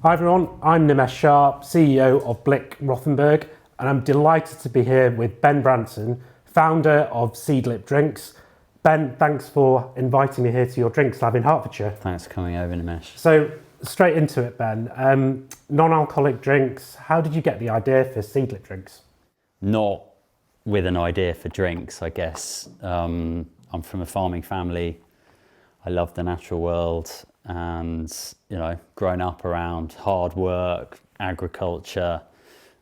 Hi everyone, I'm Nimesh Sharp, CEO of Blick Rothenberg, and I'm delighted to be here with Ben Branson, founder of Seedlip Drinks. Ben, thanks for inviting me here to your drinks lab in Hertfordshire. Thanks for coming over, Nimesh. So straight into it, Ben. Non-alcoholic drinks, how did you get the idea for Seedlip Drinks? Not with an idea for drinks, I guess. I'm from a farming family. I love the natural world and, grown up around hard work, agriculture.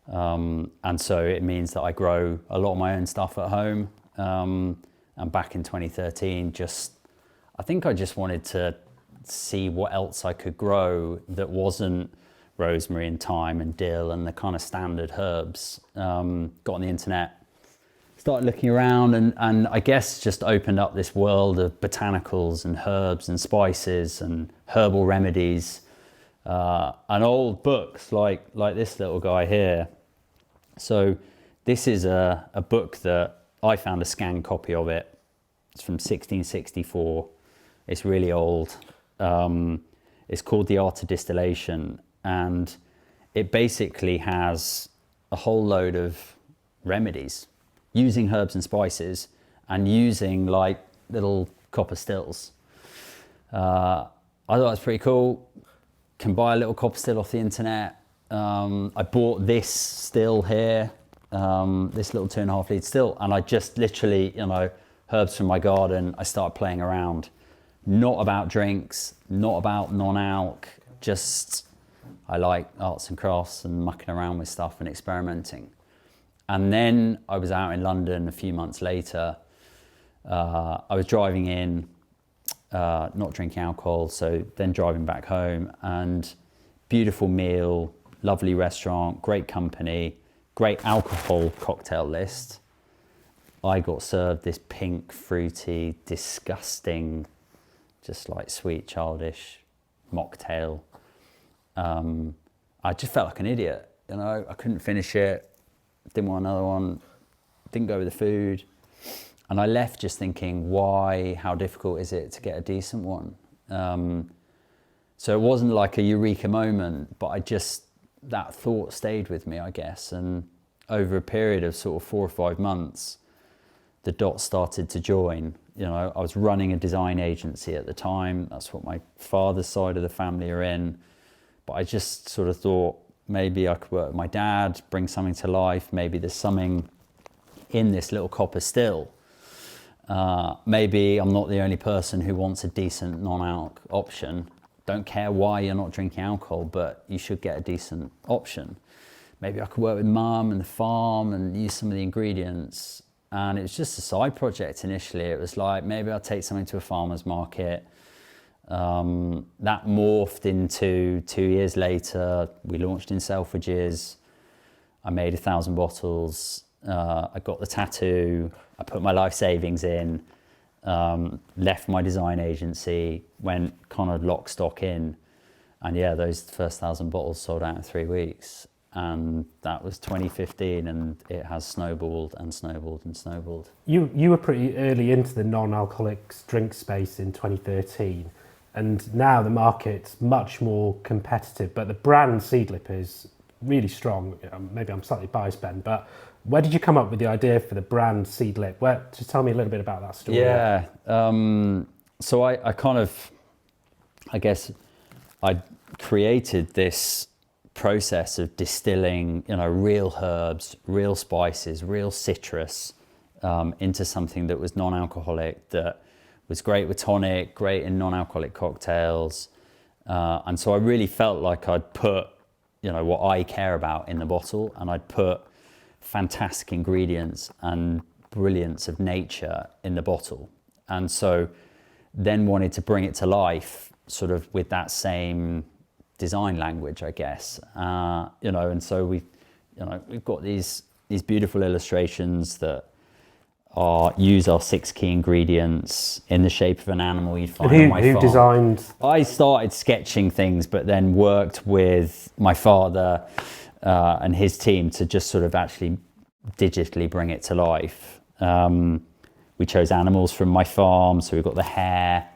And so it means that I grow a lot of my own stuff at home. And back in 2013, I think I just wanted to see what else I could grow that wasn't rosemary and thyme and dill and the kind of standard herbs. Got on the internet, started looking around and I guess just opened up this world of botanicals and herbs and spices and herbal remedies, and old books like this little guy here. So this is a book that I found a scanned copy of it. It's from 1664. It's really old. It's called The Art of Distillation, and it basically has a whole load of remedies using herbs and spices and using like little copper stills. I thought it was pretty cool. Can buy a little copper still off the internet. I bought this still here, this little 2.5 litre still, and I just literally, herbs from my garden, I started playing around. Not about drinks, not about non-alc, just I like arts and crafts and mucking around with stuff and experimenting. And then I was out in London a few months later. I was driving in, not drinking alcohol, so then driving back home, and beautiful meal, lovely restaurant, great company, great alcohol cocktail list. I got served this pink, fruity, disgusting, just like sweet, childish mocktail. I just felt like an idiot, I couldn't finish it. Didn't want another one, didn't go with the food. And I left just thinking, why, how difficult is it to get a decent one? So it wasn't like a eureka moment, but that thought stayed with me, I guess. And over a period of sort of 4 or 5 months, the dots started to join. I was running a design agency at the time. That's what my father's side of the family are in. But I just sort of thought, maybe I could work with my dad, bring something to life. Maybe there's something in this little copper still. Maybe I'm not the only person who wants a decent non-alc option. Don't care why you're not drinking alcohol, but you should get a decent option. Maybe I could work with mum and the farm and use some of the ingredients. And it was just a side project initially. It was like, maybe I'll take something to a farmer's market. That morphed into 2 years later, we launched in Selfridges. I made 1,000 bottles. I got the tattoo. I put my life savings in, left my design agency, went kind of lock, stock in. And yeah, those first 1,000 bottles sold out in 3 weeks. And that was 2015, and it has snowballed and snowballed and snowballed. You were pretty early into the non-alcoholic drink space in 2013. And now the market's much more competitive, but the brand Seedlip is really strong. Maybe I'm slightly biased, Ben, but where did you come up with the idea for the brand Seedlip? Just tell me a little bit about that story. Yeah, so I guess I created this process of distilling, real herbs, real spices, real citrus into something that was non-alcoholic, that was great with tonic, great in non-alcoholic cocktails. And so I really felt like I'd put, what I care about in the bottle, and I'd put fantastic ingredients and brilliance of nature in the bottle. And so then wanted to bring it to life sort of with that same design language, I guess. And so we've got these beautiful illustrations that use our 6 key ingredients in the shape of an animal you'd find on my farm. Who designed? I started sketching things, but then worked with my father and his team to just sort of actually digitally bring it to life. We chose animals from my farm, so we've got the hare.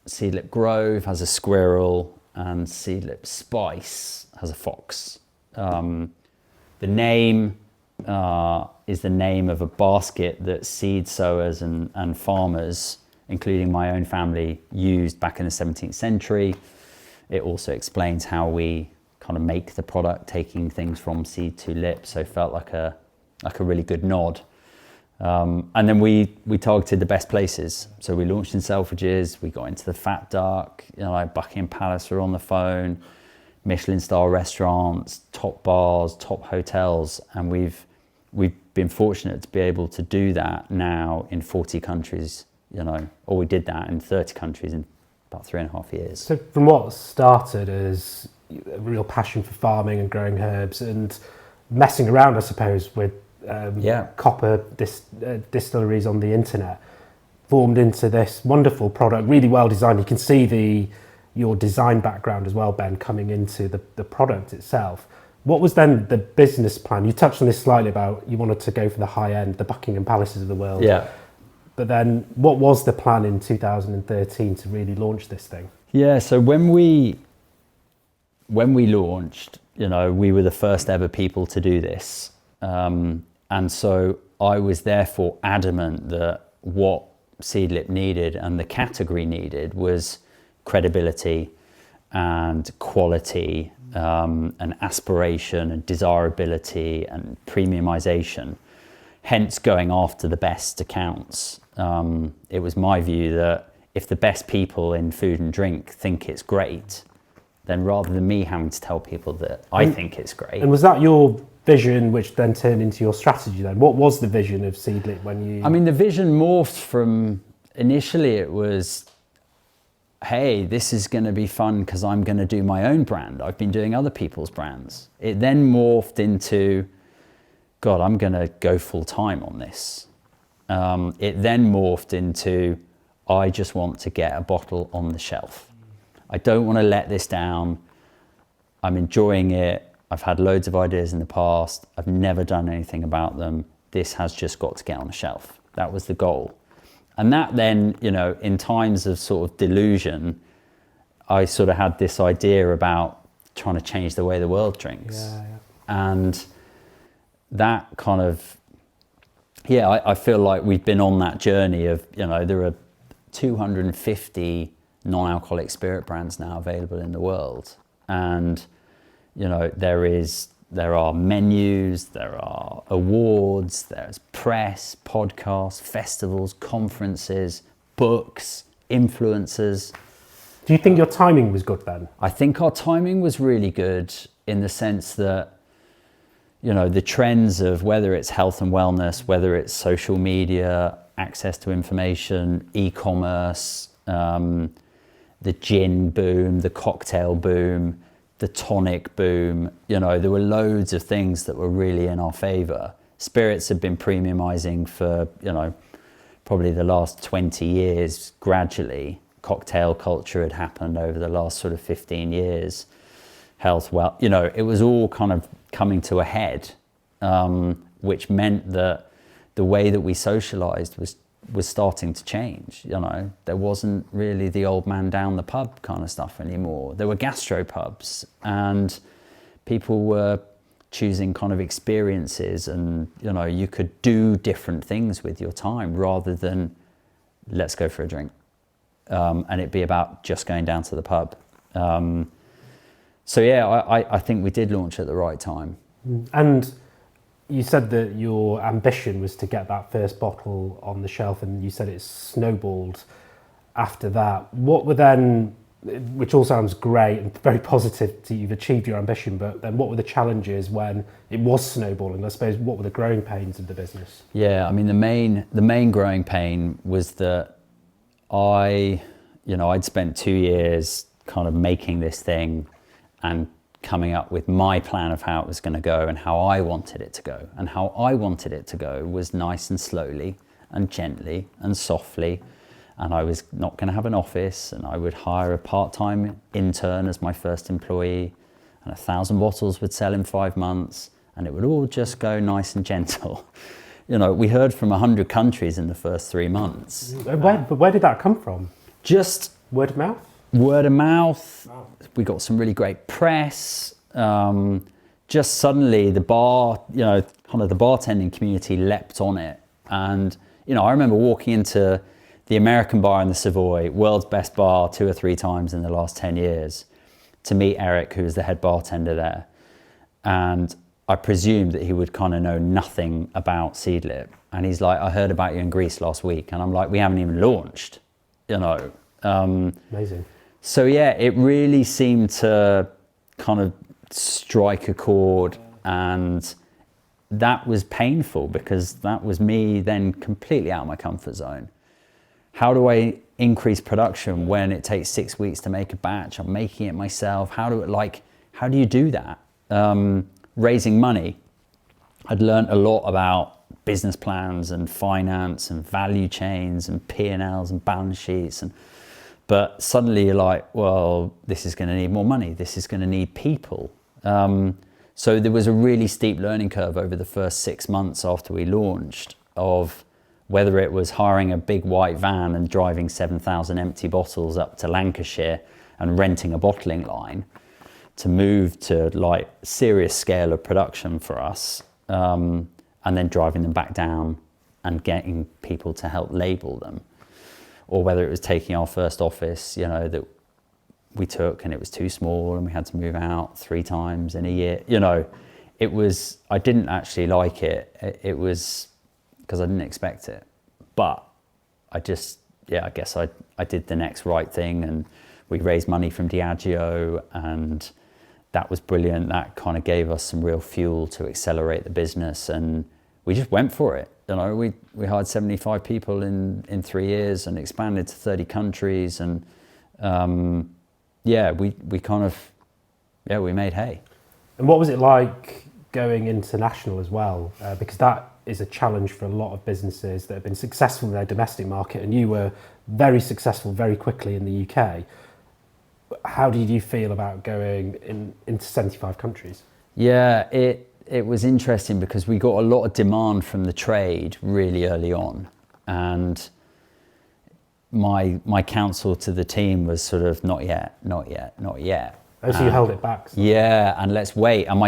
Seedlip Grove has a squirrel, and seedlip spice has a fox. The name is the name of a basket that seed sowers and farmers, including my own family, used back in the 17th century. It also explains how we kind of make the product, taking things from seed to lip. So it felt like a really good nod. And then we targeted the best places. So we launched in Selfridges, we got into the Fat Duck, like Buckingham Palace were on the phone, Michelin star restaurants, top bars, top hotels. And we've been fortunate to be able to do that now in 40 countries, or we did that in 30 countries in about 3.5 years. So from what started as a real passion for farming and growing herbs and messing around, I suppose, with copper distilleries on the internet, formed into this wonderful product, really well designed. You can see your design background as well, Ben, coming into the product itself. What was then the business plan? You touched on this slightly about you wanted to go for the high end, the Buckingham Palaces of the world. Yeah. But then what was the plan in 2013 to really launch this thing? Yeah, so when we launched, we were the first ever people to do this. And so I was therefore adamant that what seedlip needed and the category needed was credibility and quality and aspiration and desirability and premiumization, hence going after the best accounts. It was my view that if the best people in food and drink think it's great, then rather than me having to tell people that I think it's great. And was that your vision which then turned into your strategy then? What was the vision of seedlip when you... I mean, the vision morphed from, initially it was, hey, this is going to be fun because I'm going to do my own brand. I've been doing other people's brands. It then morphed into, God, I'm going to go full time on this. It then morphed into, I just want to get a bottle on the shelf. I don't want to let this down. I'm enjoying it. I've had loads of ideas in the past. I've never done anything about them. This has just got to get on a shelf. That was the goal. And that then, in times of sort of delusion, I sort of had this idea about trying to change the way the world drinks. Yeah. And that kind of, I feel like we've been on that journey of, there are 250 non-alcoholic spirit brands now available in the world. And there are menus, there are awards, there's press, podcasts, festivals, conferences, books, influencers. Do you think your timing was good then? I think our timing was really good in the sense that, the trends of whether it's health and wellness, whether it's social media, access to information, e-commerce, the gin boom, the cocktail boom, the tonic boom, there were loads of things that were really in our favor. Spirits have been premiumizing for, probably the last 20 years gradually. Cocktail culture had happened over the last sort of 15 years. Health, it was all kind of coming to a head, which meant that the way that we socialized was starting to change. There wasn't really the old man down the pub kind of stuff anymore. There were gastropubs, and people were choosing kind of experiences, and you could do different things with your time rather than let's go for a drink, and it'd be about just going down to the pub. I think we did launch at the right time. And you said that your ambition was to get that first bottle on the shelf, and you said it snowballed after that. What were then, which all sounds great and very positive that you've achieved your ambition, but then what were the challenges when it was snowballing? I suppose, what were the growing pains of the business? Yeah, I mean, the main growing pain was that I'd spent 2 years kind of making this thing and coming up with my plan of how it was going to go and how I wanted it to go. And how I wanted it to go was nice and slowly and gently and softly. And I was not going to have an office, and I would hire a part-time intern as my first employee, and 1,000 bottles would sell in 5 months, and it would all just go nice and gentle. We heard from 100 countries in the first 3 months. Where did that come from? Just word of mouth? Word of mouth. Wow. We got some really great press. Just suddenly the bar, kind of the bartending community leapt on it. And, I remember walking into the American bar in the Savoy, world's best bar 2 or 3 times in the last 10 years, to meet Eric, who was the head bartender there. And I presumed that he would kind of know nothing about seedlip. And he's like, I heard about you in Greece last week. And I'm like, we haven't even launched, Amazing. So yeah, it really seemed to kind of strike a chord, and that was painful because that was me then completely out of my comfort zone. How do I increase production when it takes 6 weeks to make a batch? I'm making it myself. How do you do that? Raising money. I'd learned a lot about business plans and finance and value chains and P&Ls and balance sheets, but suddenly you're like, well, this is going to need more money. This is going to need people. So there was a really steep learning curve over the first 6 months after we launched, of whether it was hiring a big white van and driving 7,000 empty bottles up to Lancashire and renting a bottling line to move to like serious scale of production for us, and then driving them back down and getting people to help label them. Or whether it was taking our first office, that we took and it was too small and we had to move out 3 times in a year. I didn't actually like it. It was because I didn't expect it. But I guess I did the next right thing, and we raised money from Diageo, and that was brilliant. That kind of gave us some real fuel to accelerate the business, and we just went for it. We hired 75 people in 3 years and expanded to 30 countries, and we made hay. And what was it like going international as well? Because that is a challenge for a lot of businesses that have been successful in their domestic market, and you were very successful very quickly in the UK. How did you feel about going into 75 countries? Yeah, it was interesting because we got a lot of demand from the trade really early on, and my counsel to the team was sort of not yet. Oh, so you held it back. So. Yeah, and let's wait. And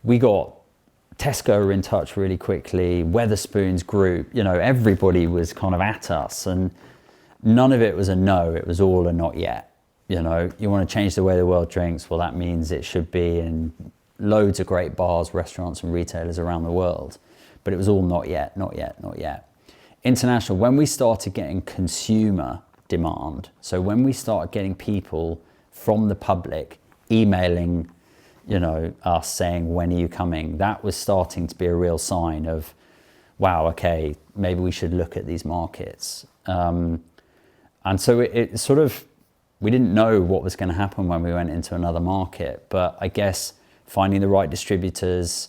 we got Tesco were in touch really quickly, Weatherspoons Group, everybody was kind of at us, and none of it was a no, it was all a not yet. You want to change the way the world drinks, well, that means it should be in loads of great bars, restaurants and retailers around the world. But it was all not yet. International, when we started getting consumer demand, so when we started getting people from the public emailing, us saying, when are you coming? That was starting to be a real sign of, wow, okay, maybe we should look at these markets. And so it sort of, we didn't know what was going to happen when we went into another market, but I guess finding the right distributors.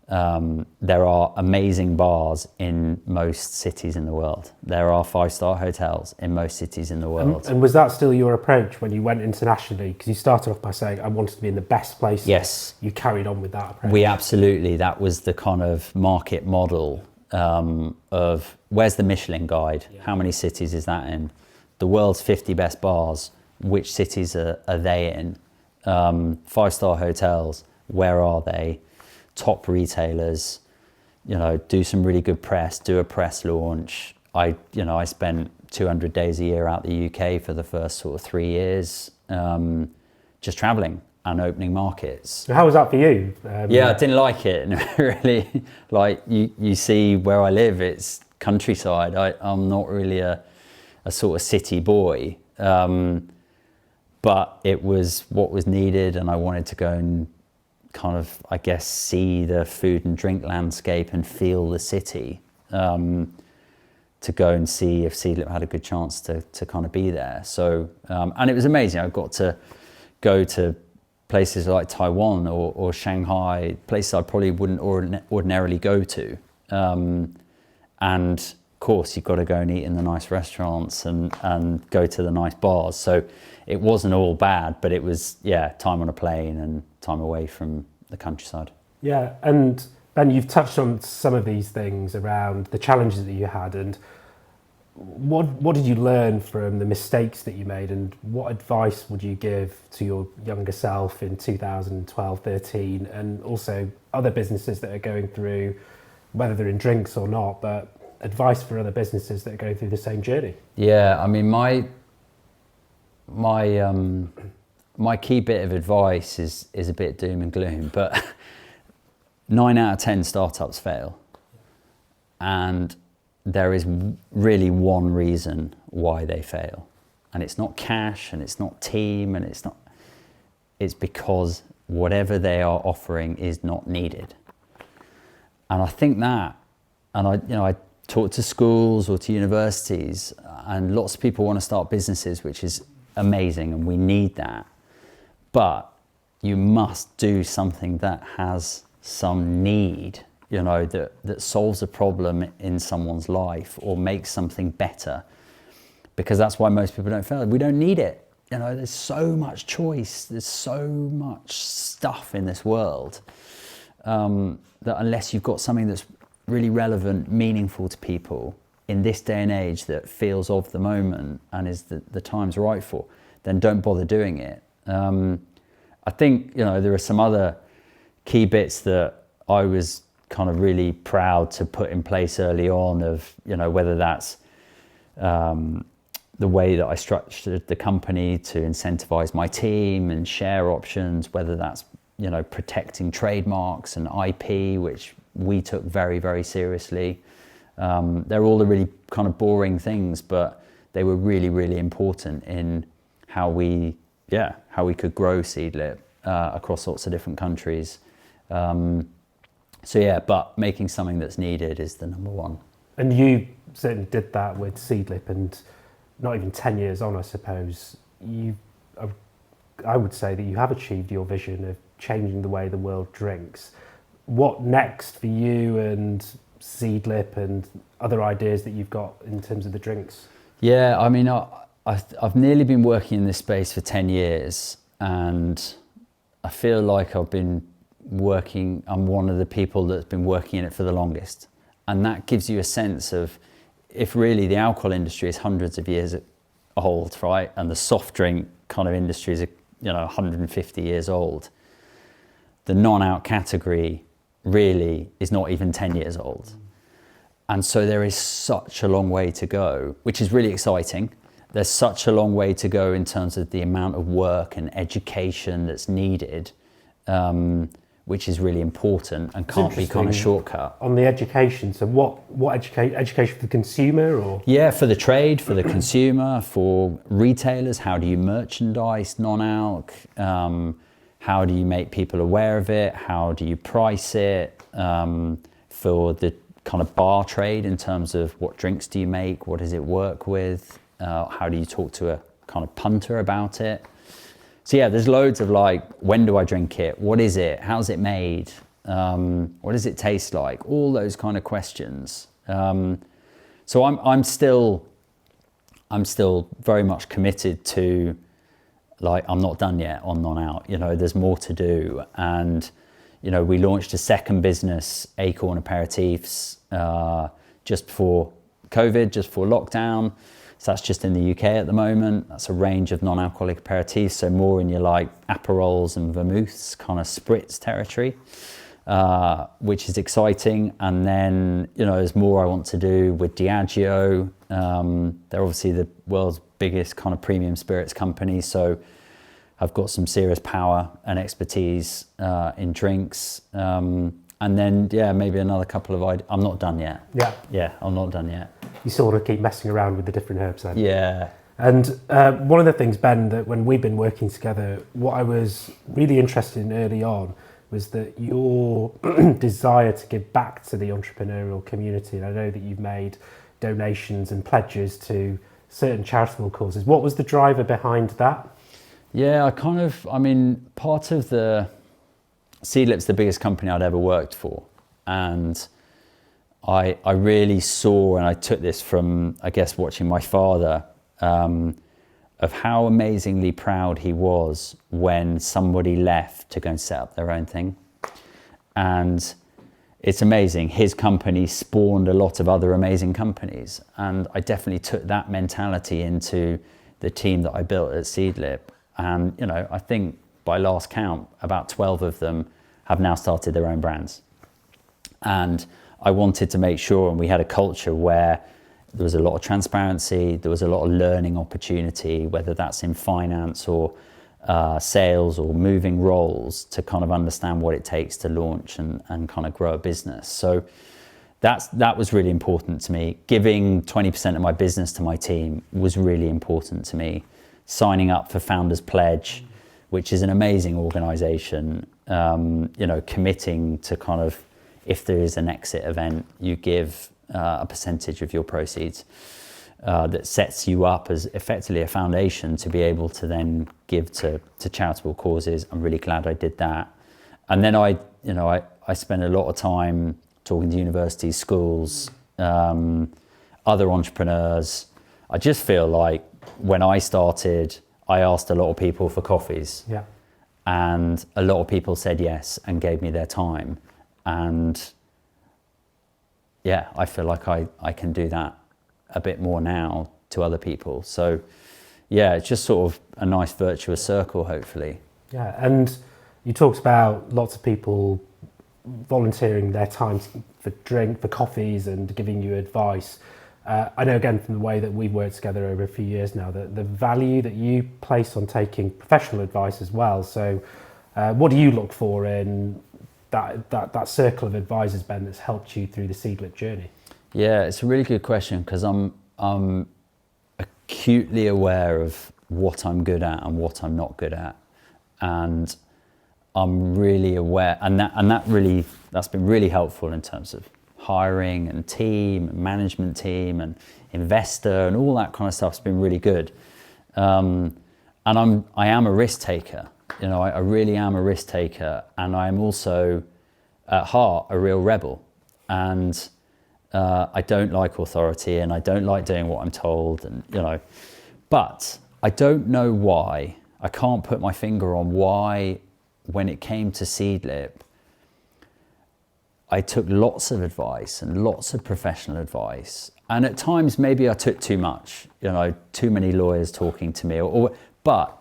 There are amazing bars in most cities in the world. There are 5-star hotels in most cities in the world. And was that still your approach when you went internationally? Because you started off by saying, I wanted to be in the best places. Yes. You carried on with that approach. That was the kind of market model of where's the Michelin guide? Yeah. How many cities is that in? The world's 50 best bars, which cities are they in? 5-star hotels, where are they? Top retailers, do some really good press, do a press launch. I spent 200 days a year out the UK for the first sort of 3 years, just traveling and opening markets. How was that for you? I didn't like it really. Like you see where I live, it's countryside. I'm not really a sort of city boy, but it was what was needed, and I wanted to go and kind of, I guess, see the food and drink landscape and feel the city, to go and see if seedlip had a good chance to kind of be there. So, and it was amazing. I got to go to places like Taiwan or Shanghai, places I probably wouldn't ordinarily go to. And of course, you've got to go and eat in the nice restaurants and go to the nice bars. So it wasn't all bad, but it was, time on a plane and time away from the countryside. Yeah, and Ben, you've touched on some of these things around the challenges that you had, and what did you learn from the mistakes that you made, and what advice would you give to your younger self in 2012, 13, and also other businesses that are going through, whether they're in drinks or not, but advice for other businesses that are going through the same journey? Yeah, I mean, my key bit of advice is a bit doom and gloom, but 9 out of 10 startups fail. And there is really one reason why they fail. And it's not cash, and it's not team, and it's because whatever they are offering is not needed. And I think that, and I talk to schools or to universities, and lots of people want to start businesses, which is amazing, and we need that. But you must do something that has some need, that solves a problem in someone's life or makes something better, because that's why most people don't fail. We don't need it. There's so much choice, there's so much stuff in this world, that unless you've got something that's really relevant, meaningful to people in this day and age that feels of the moment and is the time's right for, then don't bother doing it. I think, there are some other key bits that I was kind of really proud to put in place early on, of, whether that's the way that I structured the company to incentivize my team and share options, whether that's, protecting trademarks and IP, which we took very, very seriously. They're all the really kind of boring things, but they were really, really important in how we could grow seedlip across lots of different countries. But making something that's needed is the number one. And you certainly did that with seedlip, and not even 10 years on, I suppose, I would say that you have achieved your vision of changing the way the world drinks. What next for you and seedlip and other ideas that you've got in terms of the drinks? Yeah, I mean, I've nearly been working in this space for 10 years, and I feel like I'm one of the people that's been working in it for the longest. And that gives you a sense of, if really the alcohol industry is hundreds of years old, right? And the soft drink kind of industry is, 150 years old. The non-alc category really is not even 10 years old. And so there is such a long way to go, which is really exciting. There's such a long way to go in terms of the amount of work and education that's needed, which is really important and can't be kind of shortcut. On the education, so what education for the consumer, or? Yeah, for the trade, for the consumer, for retailers, how do you merchandise non-alc? How do you make people aware of it? How do you price it? For the kind of bar trade, in terms of what drinks do you make? What does it work with? How do you talk to a kind of punter about it? So yeah, there's loads of when do I drink it? What is it? How's it made? What does it taste like? All those kind of questions. So I'm still very much committed to, I'm not done yet on non-alc. There's more to do. And we launched a second business, Acorn Aperitifs, just before COVID, just before lockdown. So that's just in the UK at the moment. That's a range of non-alcoholic aperitifs, so more in your Aperols and vermouths, kind of spritz territory, which is exciting. And then, there's more I want to do with Diageo. They're obviously the world's biggest kind of premium spirits company, so I've got some serious power and expertise in drinks. And then, maybe another couple of ideas. I'm not done yet. Yeah, I'm not done yet. You still want to keep messing around with the different herbs then? Yeah. And one of the things, Ben, that when we've been working together, what I was really interested in early on was that your desire to give back to the entrepreneurial community. And I know that you've made donations and pledges to certain charitable causes. What was the driver behind that? Yeah, part of the seedlip's the biggest company I'd ever worked for, and I really saw, and I took this from, I guess, watching my father, of how amazingly proud he was when somebody left to go and set up their own thing. And it's amazing. His company spawned a lot of other amazing companies. And I definitely took that mentality into the team that I built at Seedlip. And, you know, I think by last count, about 12 of them have now started their own brands. And I wanted to make sure, and we had a culture where there was a lot of transparency, there was a lot of learning opportunity, whether that's in finance or sales or moving roles, to kind of understand what it takes to launch and kind of grow a business. So that was really important to me. Giving 20% of my business to my team was really important to me. Signing up for Founders Pledge, which is an amazing organization, you know, committing to kind of, if there is an exit event, you give a percentage of your proceeds. That sets you up as effectively a foundation to be able to then give to charitable causes. I'm really glad I did that. And then I spent a lot of time talking to universities, schools, other entrepreneurs. I just feel like when I started, I asked a lot of people for coffees. Yeah. And a lot of people said yes and gave me their time. And yeah, I feel like I can do that a bit more now to other people. So yeah, it's just sort of a nice virtuous circle, hopefully. Yeah, and you talked about lots of people volunteering their time for coffees and giving you advice. I know, again, from the way that we've worked together over a few years now, that the value that you place on taking professional advice as well. So what do you look for in that circle of advisors, Ben, that's helped you through the Seedlip journey? Yeah, it's a really good question, because I'm acutely aware of what I'm good at and what I'm not good at, and I'm really aware, and that's been really helpful in terms of hiring and team, and management team, and investor, and all that kind of stuff's been really good. And I am a risk taker. You know, I really am a risk taker, and I'm also at heart a real rebel. And I don't like authority, and I don't like doing what I'm told, and you know, but I don't know why. I can't put my finger on why, when it came to Seedlip, I took lots of advice and lots of professional advice, and at times maybe I took too much. You know, too many lawyers talking to me, but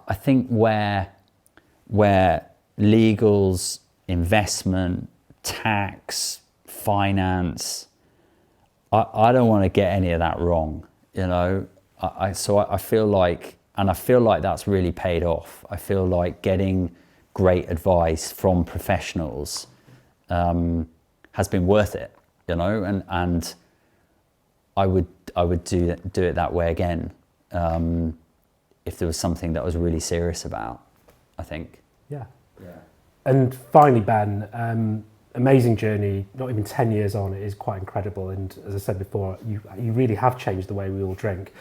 I think where legals, investment, tax, finance, I don't want to get any of that wrong, you know. So I feel like, and I feel like that's really paid off. I feel like getting great advice from professionals has been worth it, you know, and I would do it that way again if there was something that I was really serious about, I think. Yeah. And finally, Ben, amazing journey, not even 10 years on, it is quite incredible. And as I said before, you really have changed the way we all drink.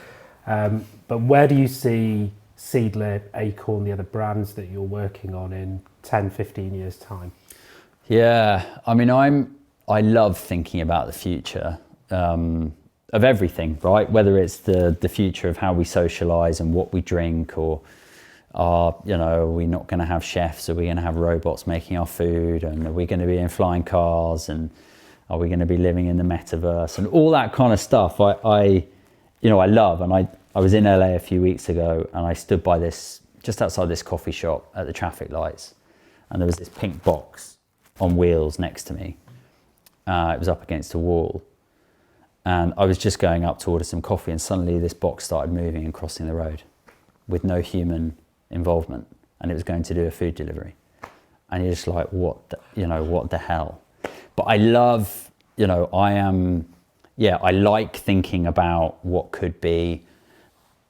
But where do you see Seedlip, Acorn, the other brands that you're working on in 10, 15 years' time? Yeah, I mean, I love thinking about the future of everything, right? Whether it's the future of how we socialize and what we drink, or you know, are we not going to have chefs? Are we going to have robots making our food? And are we going to be in flying cars? And are we going to be living in the metaverse? And all that kind of stuff I love. And I was in LA a few weeks ago, and I stood by just outside this coffee shop at the traffic lights, and there was this pink box on wheels next to me. It was up against a wall, and I was just going up to order some coffee, and suddenly this box started moving and crossing the road with no human involvement, and it was going to do a food delivery. And you're just like, what the hell? But I love, you know, I like thinking about what could be,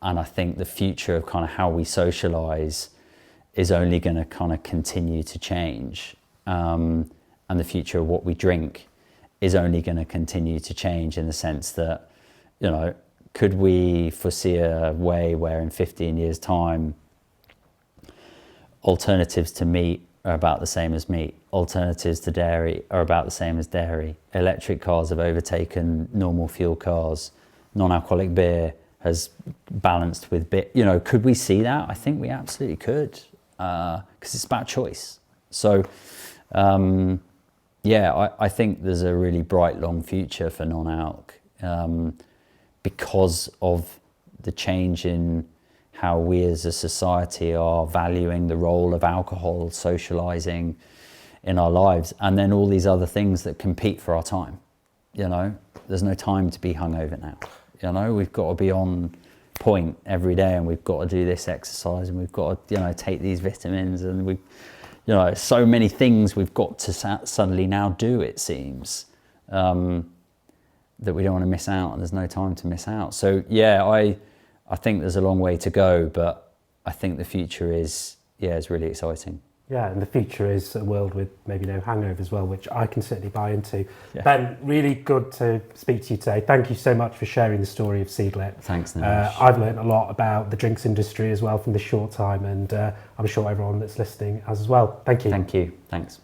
and I think the future of kind of how we socialize is only going to kind of continue to change, and the future of what we drink is only going to continue to change, in the sense that, you know, could we foresee a way where in 15 years' time, alternatives to meat are about the same as meat, alternatives to dairy are about the same as dairy, electric cars have overtaken normal fuel cars, non-alcoholic beer has balanced with beer? You know, could we see that? I think we absolutely could, because it's about choice. So I think there's a really bright long future for non-alc, because of the change in how we as a society are valuing the role of alcohol, socialising in our lives, and then all these other things that compete for our time. You know, there's no time to be hungover now. You know, we've got to be on point every day, and we've got to do this exercise, and we've got to, you know, take these vitamins, and we, you know, so many things we've got to suddenly now do, it seems, that we don't want to miss out, and there's no time to miss out. So yeah, I think there's a long way to go, but I think the future is really exciting. Yeah, and the future is a world with maybe no hangover as well, which I can certainly buy into. Yeah. Ben, really good to speak to you today. Thank you so much for sharing the story of Seedlip. Thanks, Nimesh. I've learned a lot about the drinks industry as well from this short time, and I'm sure everyone that's listening has as well. Thank you. Thank you. Thanks.